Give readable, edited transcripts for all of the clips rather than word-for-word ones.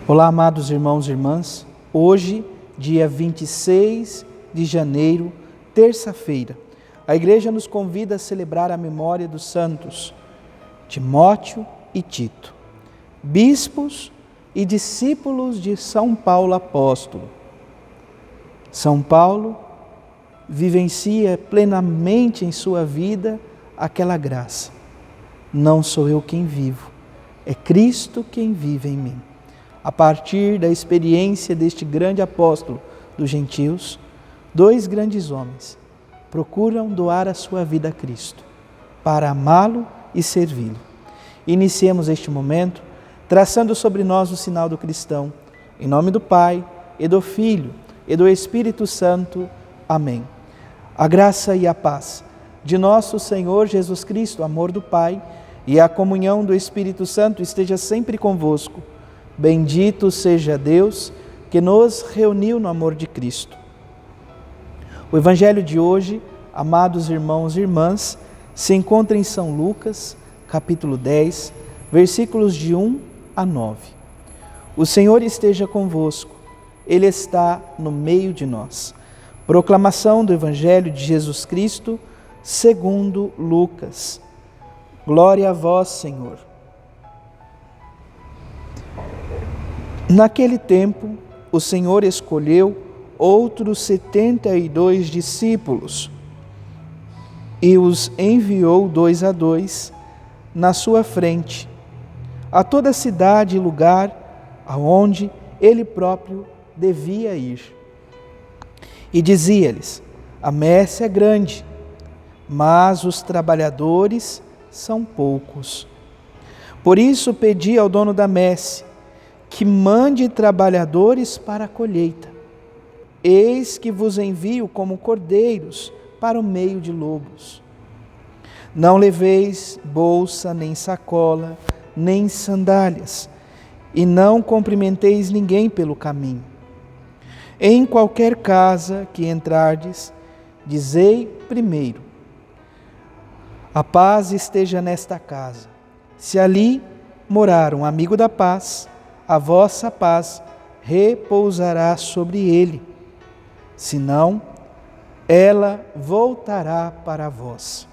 Olá, amados irmãos e irmãs. Hoje, dia 26 de janeiro, terça-feira, a Igreja nos convida a celebrar a memória dos santos Timóteo e Tito, bispos e discípulos de São Paulo apóstolo. São Paulo vivencia plenamente em sua vida aquela graça. Não sou eu quem vivo, é Cristo quem vive em mim. A partir da experiência deste grande apóstolo dos gentios, dois grandes homens procuram doar a sua vida a Cristo, para amá-lo e servi-lo. Iniciemos este momento traçando sobre nós o sinal do cristão. Em nome do Pai, e do Filho, e do Espírito Santo. Amém. A graça e a paz de nosso Senhor Jesus Cristo, o amor do Pai e a comunhão do Espírito Santo esteja sempre convosco. Bendito seja Deus que nos reuniu no amor de Cristo. O Evangelho de hoje, amados irmãos e irmãs, se encontra em São Lucas, capítulo 10, versículos de 1 a 9. O Senhor esteja convosco, Ele está no meio de nós. Proclamação do Evangelho de Jesus Cristo, segundo Lucas. Glória a vós, Senhor. Naquele tempo, o Senhor escolheu outros 72 discípulos e os enviou 2 a 2 na sua frente, a toda cidade e lugar aonde ele próprio devia ir. E dizia-lhes: a messe é grande, mas os trabalhadores são poucos. Por isso pedi ao dono da messe que mande trabalhadores para a colheita. Eis que vos envio como cordeiros para o meio de lobos. Não leveis bolsa, nem sacola, nem sandálias, e não cumprimenteis ninguém pelo caminho. Em qualquer casa que entrardes, dizei primeiro: a paz esteja nesta casa. Se ali morar um amigo da paz, a vossa paz repousará sobre ele. Senão, ela voltará para vós.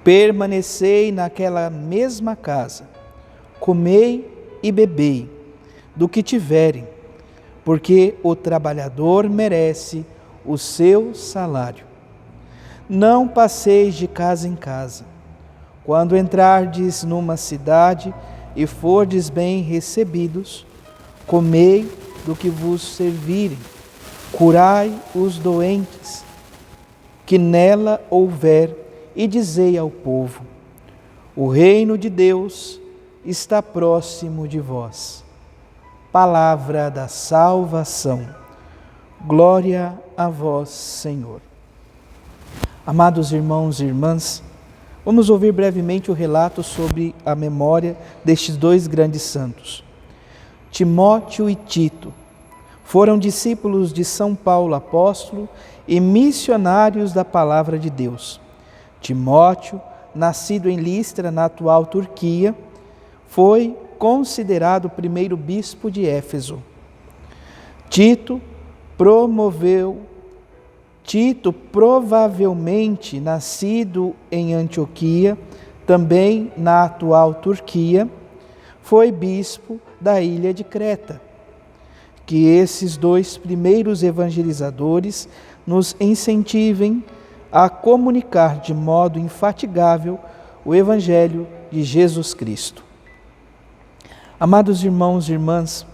Permanecei naquela mesma casa, comei e bebei do que tiverem, porque o trabalhador merece o seu salário. Não passeis de casa em casa. Quando entrardes numa cidade e fordes bem recebidos, comei do que vos servirem, curai os doentes que nela houver, e dizei ao povo: o reino de Deus está próximo de vós. Palavra da salvação. Glória a vós, Senhor. Amados irmãos e irmãs, vamos ouvir brevemente o relato sobre a memória destes dois grandes santos. Timóteo e Tito foram discípulos de São Paulo apóstolo e missionários da palavra de Deus. Timóteo, nascido em Listra, na atual Turquia, foi considerado o primeiro bispo de Éfeso. Tito, provavelmente nascido em Antioquia, também na atual Turquia, foi bispo da ilha de Creta. Que esses dois primeiros evangelizadores nos incentivem a comunicar de modo infatigável o Evangelho de Jesus Cristo. Amados irmãos e irmãs,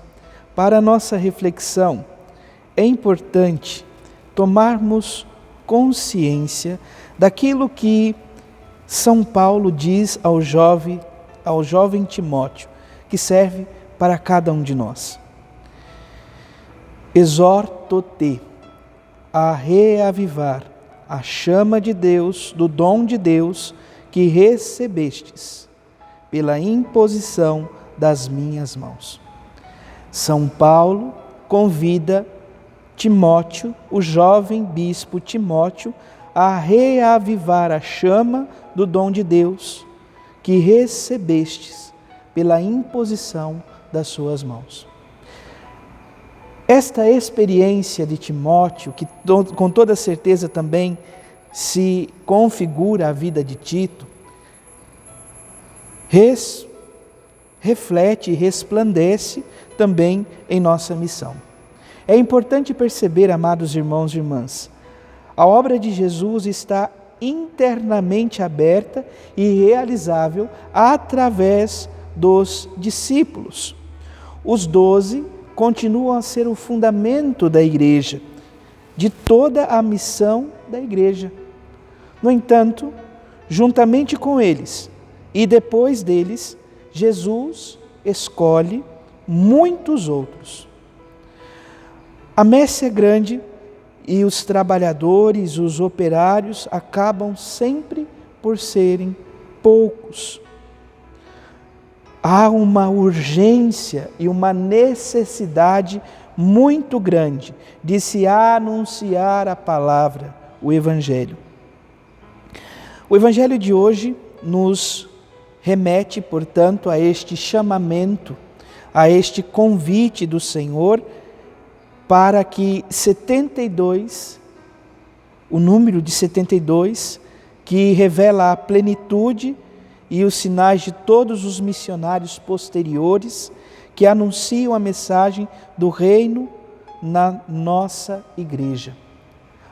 para a nossa reflexão, é importante tomarmos consciência daquilo que São Paulo diz ao jovem Timóteo, que serve para cada um de nós. Exorto-te a reavivar a chama de Deus, do dom de Deus que recebestes pela imposição das minhas mãos. São Paulo convida Timóteo, o jovem bispo Timóteo, a reavivar a chama do dom de Deus que recebestes pela imposição das suas mãos. Esta experiência de Timóteo, que com toda certeza também se configura a vida de Tito, reflete e resplandece também em nossa missão. É importante perceber, amados irmãos e irmãs, a obra de Jesus está internamente aberta e realizável através dos discípulos. Os 12 continuam a ser o fundamento da igreja, de toda a missão da igreja. No entanto, juntamente com eles e depois deles, Jesus escolhe muitos outros. A messe é grande e os trabalhadores, os operários, acabam sempre por serem poucos. Há uma urgência e uma necessidade muito grande de se anunciar a palavra, o Evangelho. O Evangelho de hoje nos remete, portanto, a este chamamento, a este convite do Senhor para que 72, o número de 72, que revela a plenitude e os sinais de todos os missionários posteriores que anunciam a mensagem do reino na nossa igreja.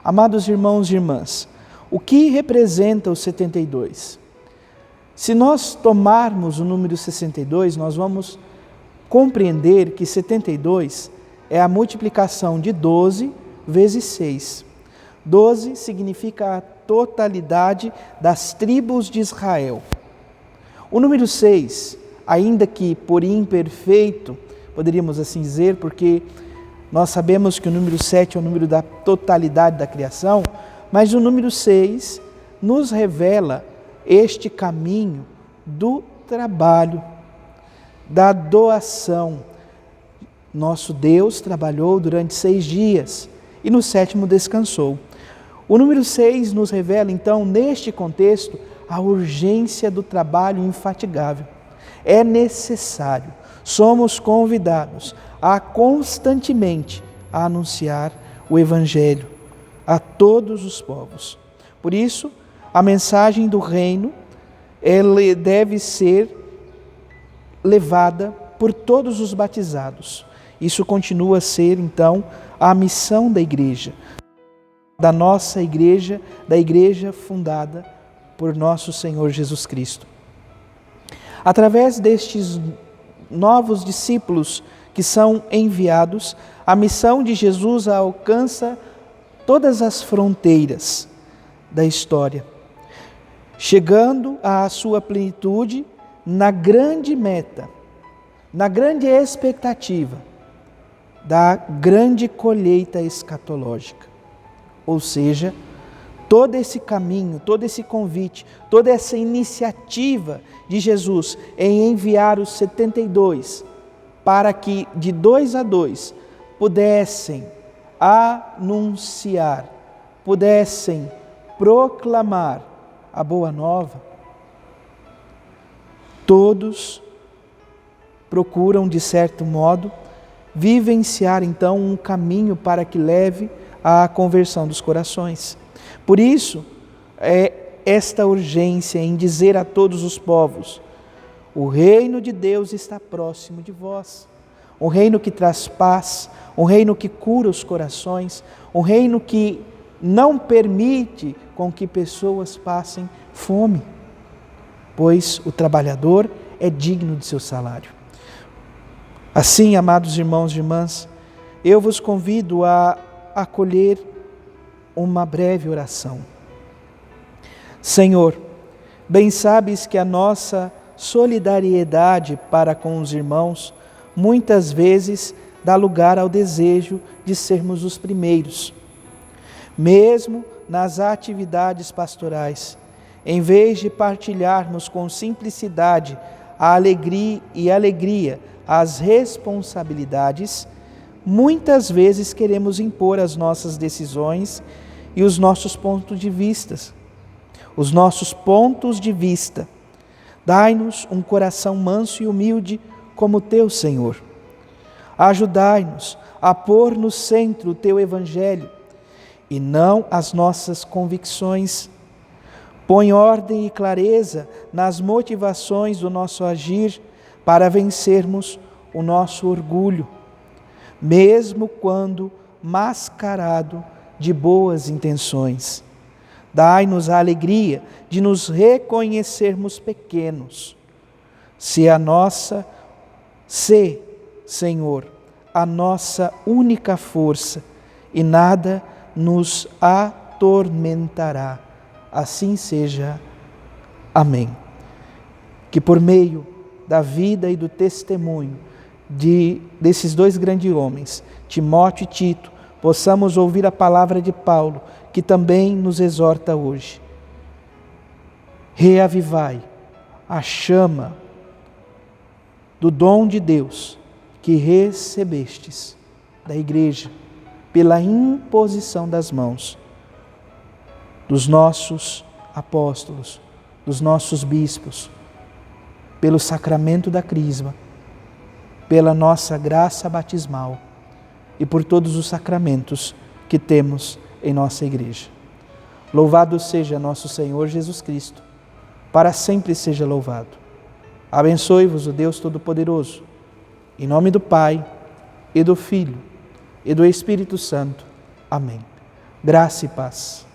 Amados irmãos e irmãs, o que representa os 72? Se nós tomarmos o número 62, nós vamos compreender que 72 é a multiplicação de 12 vezes 6. 12 significa a totalidade das tribos de Israel. O número 6, ainda que por imperfeito, poderíamos assim dizer, porque nós sabemos que o número 7 é o número da totalidade da criação, mas o número 6 nos revela este caminho do trabalho, da doação. Nosso Deus trabalhou durante 6 dias e no 7º descansou. O número 6 nos revela, então, neste contexto, a urgência do trabalho infatigável. É necessário, somos convidados a constantemente anunciar o Evangelho a todos os povos. Por isso, a mensagem do reino, ela deve ser levada por todos os batizados. Isso continua a ser, então, a missão da igreja, da nossa igreja, da igreja fundada por nosso Senhor Jesus Cristo. Através destes novos discípulos que são enviados, a missão de Jesus alcança todas as fronteiras da história, chegando à sua plenitude na grande meta, na grande expectativa da grande colheita escatológica. Ou seja, todo esse caminho, todo esse convite, toda essa iniciativa de Jesus em enviar os 72 para que de 2 a 2 pudessem anunciar, pudessem proclamar a boa nova, todos procuram, de certo modo, vivenciar então um caminho para que leve à conversão dos corações. Por isso, é esta urgência em dizer a todos os povos: o reino de Deus está próximo de vós. Um reino que traz paz, um reino que cura os corações, um reino que não permite com que pessoas passem fome, pois o trabalhador é digno de seu salário. Assim, amados irmãos e irmãs, eu vos convido a acolher uma breve oração. Senhor, bem sabes que a nossa solidariedade para com os irmãos muitas vezes dá lugar ao desejo de sermos os primeiros. Mesmo nas atividades pastorais, em vez de partilharmos com simplicidade a alegria as responsabilidades, muitas vezes queremos impor as nossas decisões e os nossos pontos de vista. Os nossos pontos de vista. Dai-nos um coração manso e humilde como teu Senhor. Ajudai-nos a pôr no centro o teu Evangelho e não as nossas convicções. Põe ordem e clareza nas motivações do nosso agir para vencermos o nosso orgulho, mesmo quando mascarado de boas intenções. Dai-nos a alegria de nos reconhecermos pequenos. Senhor, a nossa única força e nada nos atormentará. Assim seja. Amém. Que por meio da vida e do testemunho desses dois grandes homens, Timóteo e Tito, possamos ouvir a palavra de Paulo, que também nos exorta hoje. Reavivai a chama do dom de Deus que recebestes da igreja pela imposição das mãos dos nossos apóstolos, dos nossos bispos, pelo sacramento da crisma, pela nossa graça batismal e por todos os sacramentos que temos em nossa igreja. Louvado seja nosso Senhor Jesus Cristo, para sempre seja louvado. Abençoe-vos o Deus Todo-Poderoso, em nome do Pai, e do Filho, e do Espírito Santo. Amém. Graça e paz.